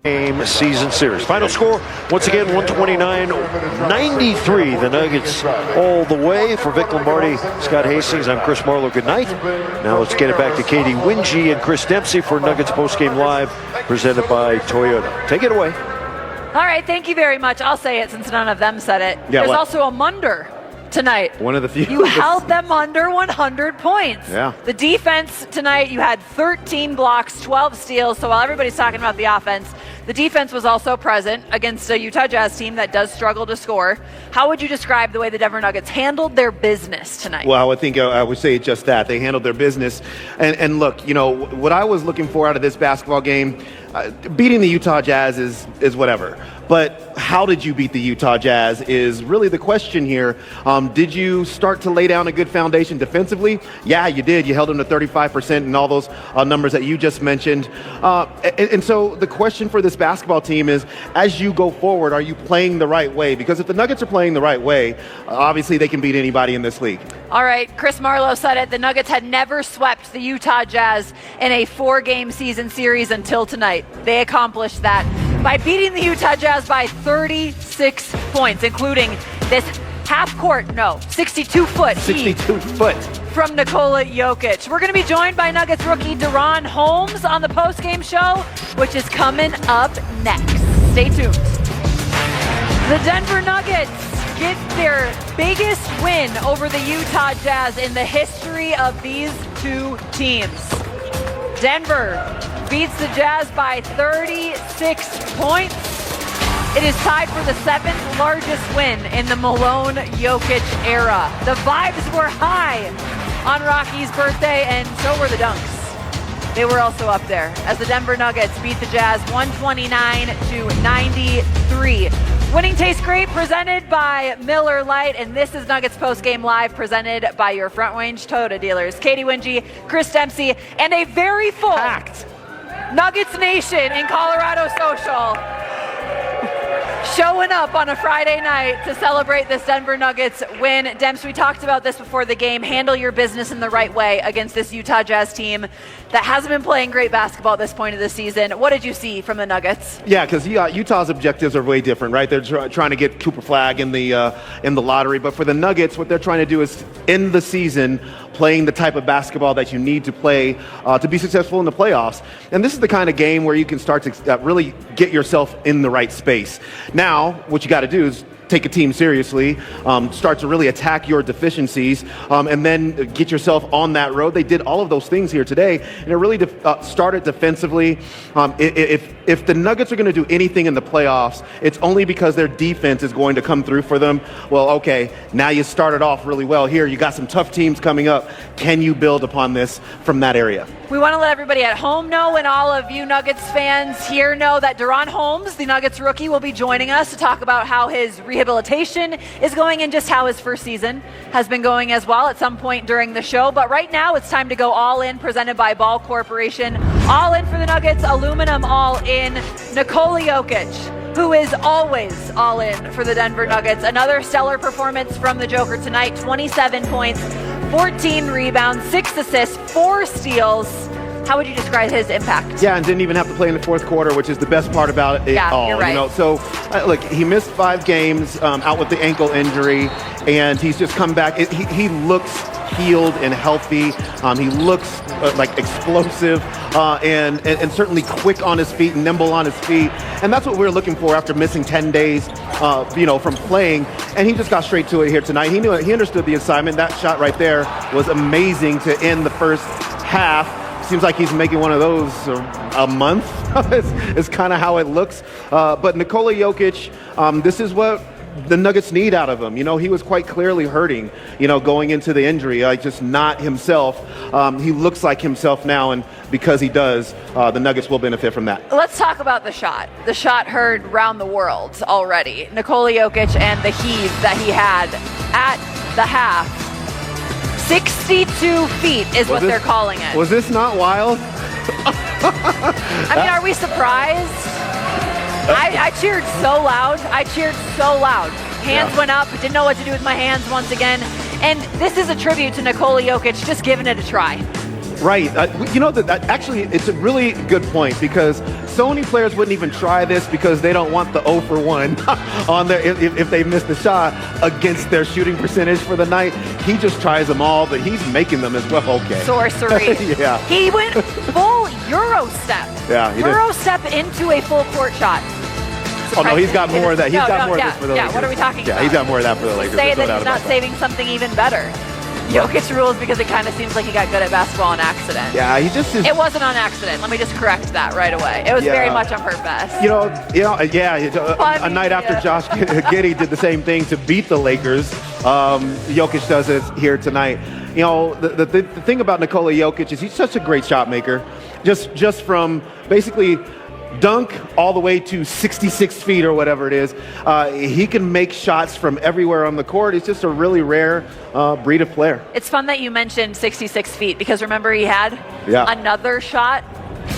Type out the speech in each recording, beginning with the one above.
Game season series. Final score, once again, 129-93. The Nuggets all the way. For Vic Lombardi, Scott Hastings, I'm Chris Marlowe. Good night. Now let's get it back to Katie Winge and Chris Dempsey for Nuggets Postgame Live, presented by Toyota. Take it away. All right, thank you very much. I'll say it since none of them said it. Yeah, There's also a Munder tonight. One of the few. You held them under 100 points. Yeah. The defense tonight, you had 13 blocks, 12 steals. So while everybody's talking about the offense, the defense was also present against a Utah Jazz team that does struggle to score. How would you describe the way the Denver Nuggets handled their business tonight? Well, I think I would say just that. They handled their business. And look, what I was looking for out of this basketball game, beating the Utah Jazz is whatever. But how did you beat the Utah Jazz is really the question here. Did you start to lay down a good foundation defensively? Yeah, you did. You held them to 35% and all those numbers that you just mentioned. And so the question for this basketball team is, as you go forward, are you playing the right way? Because if the Nuggets are playing the right way, obviously they can beat anybody in this league. All right, Chris Marlowe said it. The Nuggets had never swept the Utah Jazz in a 4-game season series until tonight. They accomplished that by beating the Utah Jazz by 36 points, including this 62-foot 62-foot from Nikola Jokic. We're going to be joined by Nuggets rookie Deron Holmes on the postgame show, which is coming up next. Stay tuned. The Denver Nuggets get their biggest win over the Utah Jazz in the history of these two teams. Denver beats the Jazz by 36 points. It is tied for the 7th largest win in the Malone-Jokic era. The vibes were high on Rocky's birthday, and so were the dunks. They were also up there as the Denver Nuggets beat the Jazz 129-93. Winning tastes great, presented by Miller Lite, and this is Nuggets Postgame Live, presented by your Front Range Toyota dealers. Katie Winge, Chris Dempsey, and a very full Nuggets Nation in Colorado Social showing up on a Friday night to celebrate this Denver Nuggets win. Demps, we talked about this before the game. Handle your business in the right way against this Utah Jazz team that hasn't been playing great basketball at this point of the season. What did you see from the Nuggets? Yeah, because Utah's objectives are way different, right? They're trying to get Cooper Flagg in the lottery. But for the Nuggets, what they're trying to do is end the season playing the type of basketball that you need to play to be successful in the playoffs. And this is the kind of game where you can start to really get yourself in the right space. Now, what you got to do is take a team seriously, start to really attack your deficiencies, and then get yourself on that road. They did all of those things here today, and it really started defensively. If the Nuggets are going to do anything in the playoffs, it's only because their defense is going to come through for them. Well, okay, now you started off really well here. You got some tough teams coming up. Can you build upon this from that area? We want to let everybody at home know, and all of you Nuggets fans here know, that Deron Holmes, the Nuggets rookie, will be joining us to talk about how his rehabilitation is going and just how his first season has been going as well at some point during the show. But right now it's time to go all in, presented by Ball Corporation. All in for the Nuggets, aluminum all in. Nikola Jokic, who is always all in for the Denver Nuggets. Another stellar performance from the Joker tonight, 27 points, 14 rebounds, 6 assists, 4 steals. How would you describe his impact? Yeah, and didn't even have to play in the fourth quarter, which is the best part about it all. You're right. So, look, he missed 5 games out with the ankle injury, and he's just come back. He looks healed and healthy. He looks like explosive and certainly quick on his feet and nimble on his feet. And that's what we're looking for after missing 10 days, from playing. And he just got straight to it here tonight. He knew it. He understood the assignment. That shot right there was amazing to end the first half. Seems like he's making one of those a month. It's kind of how it looks. But Nikola Jokic, this is what the Nuggets need out of him. He was quite clearly hurting, going into the injury, just not himself. He looks like himself now, and because he does, the Nuggets will benefit from that. Let's talk about the shot. The shot heard around the world already. Nikola Jokic and the heave that he had at the half. 62 feet is what they're calling it. Was this not wild? I mean, are we surprised? I cheered so loud. Hands went up. Didn't know what to do with my hands once again. And this is a tribute to Nikola Jokic just giving it a try. Right. You know, that actually, it's a really good point because so many players wouldn't even try this because they don't want the 0 for 1 on their if they miss the shot against their shooting percentage for the night. He just tries them all, but he's making them as well. Okay. Sorcery. Yeah. He went full Euro step. Yeah, he did. Euro step into a full court shot. Oh, no, he's got more of that. He's got more of this for the Lakers. Yeah, what are we talking about? Yeah, he's got more of that for the Lakers. Say There's no that doubt he's not about saving something even better. Jokic rules because it kind of seems like he got good at basketball on accident. Yeah, he just is. It wasn't on accident. Let me just correct that right away. It was very much on purpose. A night after Josh Giddey did the same thing to beat the Lakers, Jokic does it here tonight. You know, the thing about Nikola Jokic is he's such a great shot maker. Just from basically dunk all the way to 66 feet or whatever it is. He can make shots from everywhere on the court. He's just a really rare breed of player. It's fun that you mentioned 66 feet because remember he had another shot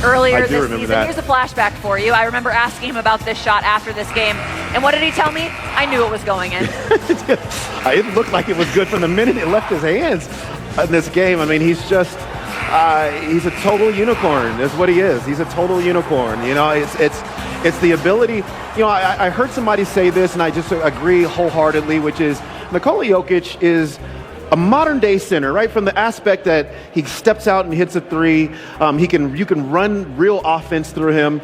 earlier this season. That. Here's a flashback for you. I remember asking him about this shot after this game. And what did he tell me? I knew it was going in. It looked like it was good from the minute it left his hands in this game. I mean, he's just... he's a total unicorn is what he is. He's a total unicorn. You know, it's the ability. You know, I heard somebody say this, and I just agree wholeheartedly, which is Nikola Jokic is a modern day center, right? From the aspect that he steps out and hits a three. You can run real offense through him,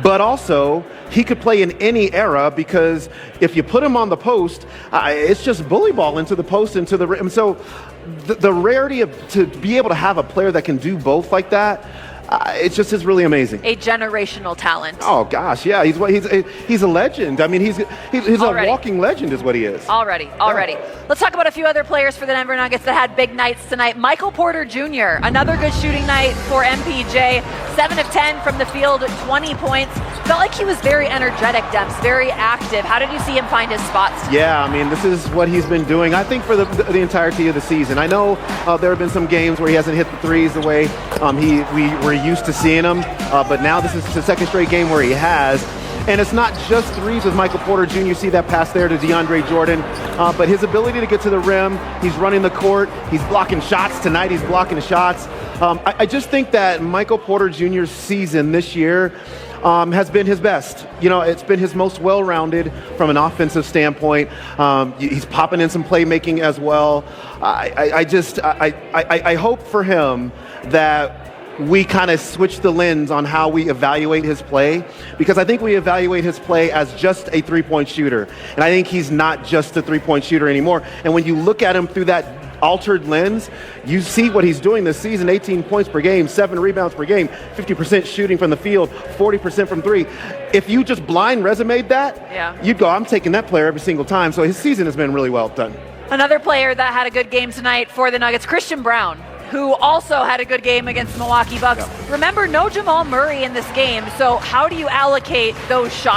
but also he could play in any era because if you put him on the post, it's just bully ball into the post, into the rim. So the rarity to be able to have a player that can do both like that, it just is really amazing. A generational talent. Oh gosh, yeah, he's a legend. I mean, he's a walking legend, is what he is. Already. Let's talk about a few other players for the Denver Nuggets that had big nights tonight. Michael Porter Jr., another good shooting night for MPJ. 7 of 10 from the field, 20 points. Felt like he was very energetic, Dems, very active. How did you see him find his spots? Yeah, I mean, this is what he's been doing, I think, for the entirety of the season. I know there have been some games where he hasn't hit the threes the way we were used to seeing him, but now this is the second straight game where he has. And it's not just threes with Michael Porter Jr. You see that pass there to DeAndre Jordan, but his ability to get to the rim, he's running the court, he's blocking shots tonight, he's blocking shots. I just think that Michael Porter Jr.'s season this year has been his best. You know, it's been his most well-rounded from an offensive standpoint. He's popping in some playmaking as well. I hope for him that we kind of switch the lens on how we evaluate his play, because I think we evaluate his play as just a three-point shooter. And I think he's not just a three-point shooter anymore. And when you look at him through that altered lens, you see what he's doing this season: 18 points per game, 7 rebounds per game, 50% shooting from the field, 40% from three. If you just blind resumed that, you'd go, I'm taking that player every single time. So his season has been really well done. Another player that had a good game tonight for the Nuggets, Christian Braun, who also had a good game against the Milwaukee Bucks. Remember, no Jamal Murray in this game, so how do you allocate those shots?